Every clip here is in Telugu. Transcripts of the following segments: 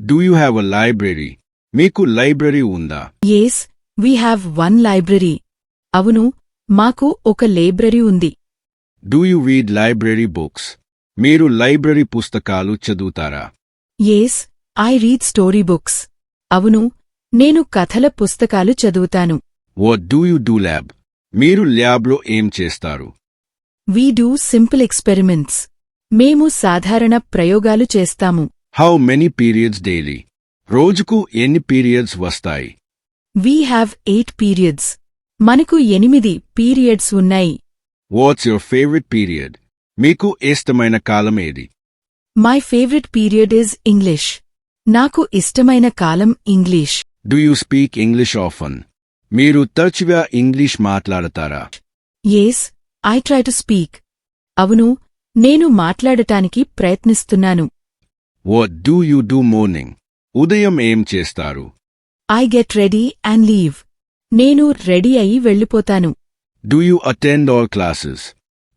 Do you have a library? మీకు లైబ్రరీ ఉందా? Yes, we have one library. అవును, మాకు ఒక లైబ్రరీ ఉంది. Do you read library books? మీరు లైబ్రరీ పుస్తకాలు చదువుతారా? Yes, I read storybooks. అవును, నేను కథల పుస్తకాలు చదువుతాను. What do you do lab? మీరు ల్యాబ్లో ఏం చేస్తారు? We do simple experiments. మేము సాధారణ ప్రయోగాలు చేస్తాము. How many periods daily? రోజుకు ఎన్ని పీరియడ్స్ వస్తాయి? We have 8 periods. మనకు 8 పీరియడ్స్ ఉన్నాయి. What's your favorite period? మీకు ఇష్టమైన కాలం ఏది? My favorite period is English. నాకు ఇష్టమైన కాలం English. Do you speak English often? మీరు తరచుగా ఇంగ్లీష్ మాట్లాడతారా? Yes, I try to speak. అవును, నేను మాట్లాడటానికి ప్రయత్నిస్తున్నాను. What do you do morning? ఉదయం ఏం చేస్తారు? I get ready and leave. నేను రెడీ అయి వెళ్ళిపోతాను. Do you attend all classes?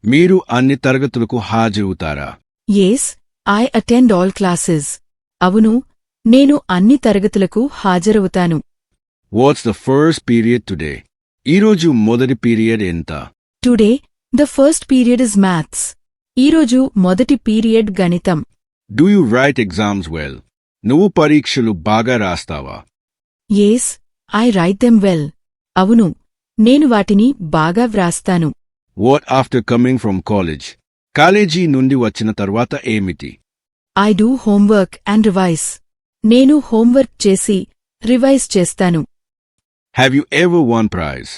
మీరు అన్ని తరగతులకు హాజరవుతారా? Yes, I attend all classes. అవును, నేను అన్ని తరగతులకు హాజరవుతాను. What's the first period today? ఈరోజు మొదటి పీరియడ్ ఎంత? Today, the first period is maths. ఈరోజు మొదటి పీరియడ్ గణితం. Do you write exams well? నువ్వు పరీక్షలు బాగా రాస్తావా? Yes, I write them well. అవును, నేను వాటిని బాగా వ్రాస్తాను. What after coming from college? College నుండి వచ్చిన తర్వాత ఏమిటి? I do homework and revise. నేను హోంవర్క్ చేసి రివైజ్ చేస్తాను. Have you ever won prize?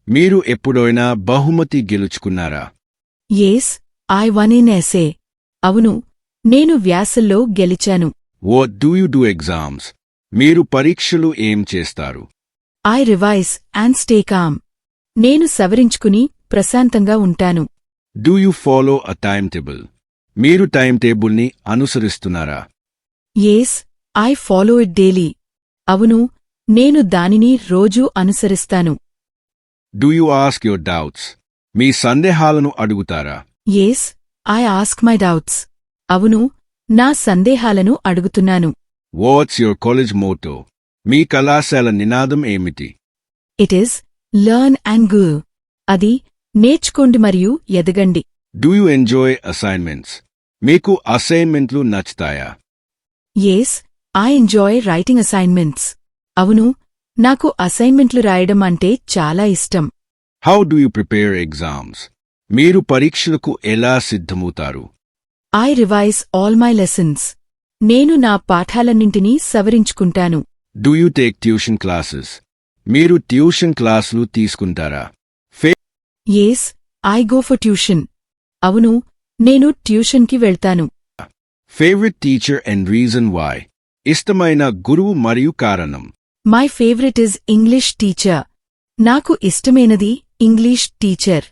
మీరు ఎప్పుడైనా బహుమతి గెలుచుకున్నారా? Yes, I won in essay. అవును, నేను వ్యాసల్లో గెలిచాను. What do you do exams? మీరు పరీక్షలు ఏం చేస్తారు? I revise and stay calm. నేను సవరించుకుని ప్రశాంతంగా ఉంటాను. Do you follow a timetable? మీరు time టేబుల్ని అనుసరిస్తున్నారా? Yes, I follow it daily. అవును, నేను దానిని రోజూ అనుసరిస్తాను. Do you ask your doubts? మీ సందేహాలను అడుగుతారా? Yes, I ask my doubts. అవును, నా సందేహాలను అడుగుతున్నాను. What's your college motto? మీ కళాశాల నినాదం ఏమిటి? It is, learn and grow. అది, నేర్చుకోండి మరియు ఎదగండి. Do you enjoy assignments? మీకు అసైన్మెంట్లు నచ్చుతాయా? Yes, I enjoy writing assignments. అవును, నాకు అసైన్మెంట్లు రాయడం అంటే చాలా ఇష్టం. How do you prepare exams? మీరు పరీక్షలకు ఎలా సిద్ధమవుతారు? I revise all my lessons. నేను నా పాఠాలన్నింటినీ సవరించుకుంటాను. Do you take tuition classes? మీరు ట్యూషన్ క్లాసులు తీసుకుంటారా? Yes, I go for tuition. అవును, నేను ట్యూషన్కి వెళ్తాను. Favorite teacher and reason why? ఇష్టమైన గురువు మరియు కారణం. My favorite is English teacher. నాకు ఇష్టమైనది ఇంగ్లీష్ టీచర్.